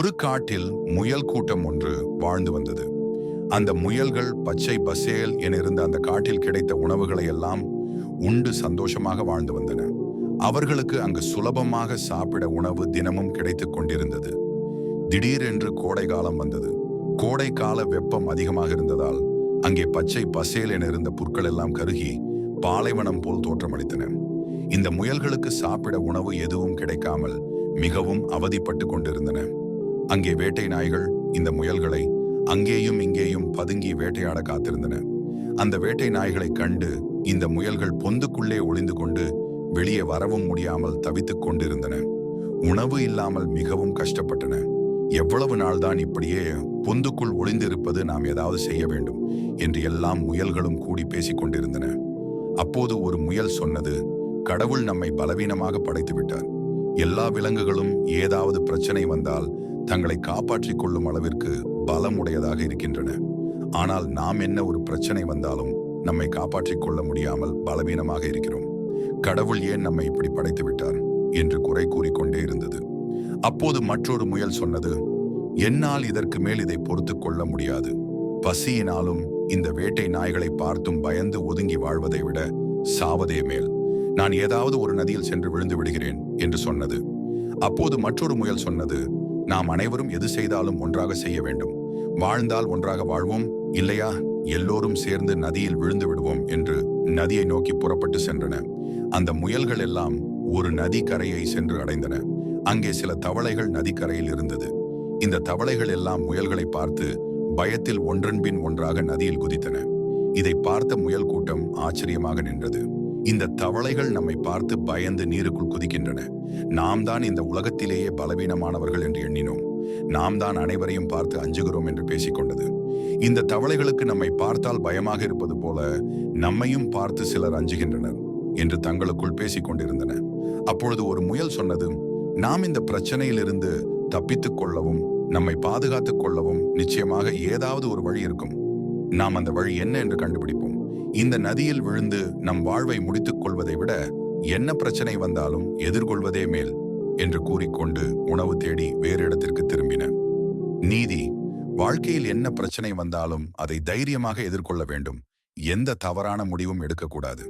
ஒரு காட்டில் முயல் கூட்டம் ஒன்று வாழ்ந்து வந்தது. அந்த முயல்கள் பச்சை பசேல் என இருந்த அந்த காட்டில் கிடைத்த உணவுகளை எல்லாம் உண்டு சந்தோஷமாக வாழ்ந்து வந்தன. அவர்களுக்கு அங்கு சுலபமாக சாப்பிட உணவு தினமும் கிடைத்துக் கொண்டிருந்தது. திடீரென்று கோடை காலம் வந்தது. கோடை கால வெப்பம் அதிகமாக இருந்ததால் அங்கே பச்சை பசேல் என இருந்த புற்கள் எல்லாம் கருகி பாலைவனம் போல் தோற்றமளித்தன. இந்த முயல்களுக்கு சாப்பிட உணவு எதுவும் கிடைக்காமல் மிகவும் அவதிப்பட்டு கொண்டிருந்தன. அங்கே வேட்டை நாய்கள் இந்த முயல்களை அங்கேயும் இங்கேயும் பதுங்கி வேட்டையாட காத்திருந்தன. அந்த வேட்டை நாய்களை கண்டு இந்த முயல்கள் பொந்துக்குள்ளே ஒளிந்து கொண்டு வெளியே வரவும் முடியாமல் தவித்துக் கொண்டிருந்தன. உணவு இல்லாமல் மிகவும் கஷ்டப்பட்டன. எவ்வளவு நாள்தான் இப்படியே பொந்துக்குள் ஒளிந்திருப்பது, நாம் ஏதாவது செய்ய வேண்டும் என்று எல்லாம் முயல்களும் கூடி பேசிக் கொண்டிருந்தன. அப்போது ஒரு முயல் சொன்னது, கடவுள் நம்மை பலவீனமாக படைத்து விட்டார். எல்லா விலங்குகளும் ஏதாவது பிரச்சனை வந்தால் தங்களை காப்பாற்றிக் கொள்ளும் அளவிற்கு பலம் உடையதாக இருக்கின்றன. ஆனால் நாம் என்ன ஒரு பிரச்சனை வந்தாலும் நம்மை காப்பாற்றிக் கொள்ள முடியாமல் பலவீனமாக இருக்கிறோம். கடவுள் ஏன் நம்மை இப்படி படைத்து விட்டார் என்று குறை கூறிக்கொண்டே இருந்தது. அப்போது மற்றொரு முயல் சொன்னது, என்னால் இதற்கு மேல் இதை பொறுத்து கொள்ள முடியாது. பசியினாலும் இந்த வேட்டை நாய்களை பார்த்தும் பயந்து ஒதுங்கி வாழ்வதை விட சாவதே மேல். நான் ஏதாவது ஒரு நதியில் சென்று விழுந்து விடுகிறேன் என்று சொன்னது. அப்போது மற்றொரு முயல் சொன்னது, நாம் அனைவரும் எது செய்தாலும் ஒன்றாக செய்ய வேண்டும். வாழ்ந்தால் ஒன்றாக வாழ்வோம், இல்லையா எல்லோரும் சேர்ந்து நதியில் விழுந்து விடுவோம் என்று நதியை நோக்கி புறப்பட்டு சென்றன. அந்த முயல்கள் எல்லாம் ஒரு நதி கரையை சென்று அடைந்தன. அங்கே சில தவளைகள் நதிக்கரையில் இருந்தது. இந்த தவளைகள் எல்லாம் முயல்களை பார்த்து பயத்தில் ஒன்றன் பின் ஒன்றாக நதியில் குதித்தன. இதை பார்த்த முயல் கூட்டம் ஆச்சரியமாக நின்றது. இந்த தவளைகள் நம்மை பார்த்து பயந்து நீருக்குள் குதிக்கின்றன. நாம் தான் இந்த உலகத்திலேயே பலவீனமானவர்கள் என்று எண்ணினோம். நாம் தான் அனைவரையும் பார்த்து அஞ்சுகிறோம் என்று பேசிக்கொண்டது. இந்த தவளைகளுக்கு நம்மை பார்த்தால் பயமாக இருப்பது போல நம்மையும் பார்த்து சிலர் அஞ்சுகின்றனர் என்று தங்களுக்குள் பேசிக் கொண்டிருந்தன. அப்பொழுது ஒரு முயல் சொன்னது, நாம் இந்த பிரச்சனையிலிருந்து தப்பித்துக் கொள்ளவும் நம்மை பாதுகாத்துக் கொள்ளவும் நிச்சயமாக ஏதாவது ஒரு வழி இருக்கும். நாம் அந்த வழி என்ன என்று கண்டுபிடிப்போம். இந்த நதியில் விழுந்து நம் வாழ்வை முடித்துக் கொள்வதை விட என்ன பிரச்சனை வந்தாலும் எதிர்கொள்வதே மேல் என்று கூறிக்கொண்டு உணவு தேடி வேறு இடத்திற்கு திரும்பின. நீதி: வாழ்க்கையில் என்ன பிரச்சனை வந்தாலும் அதை தைரியமாக எதிர்கொள்ள வேண்டும். எந்த தவறான முடிவும் எடுக்கக்கூடாது.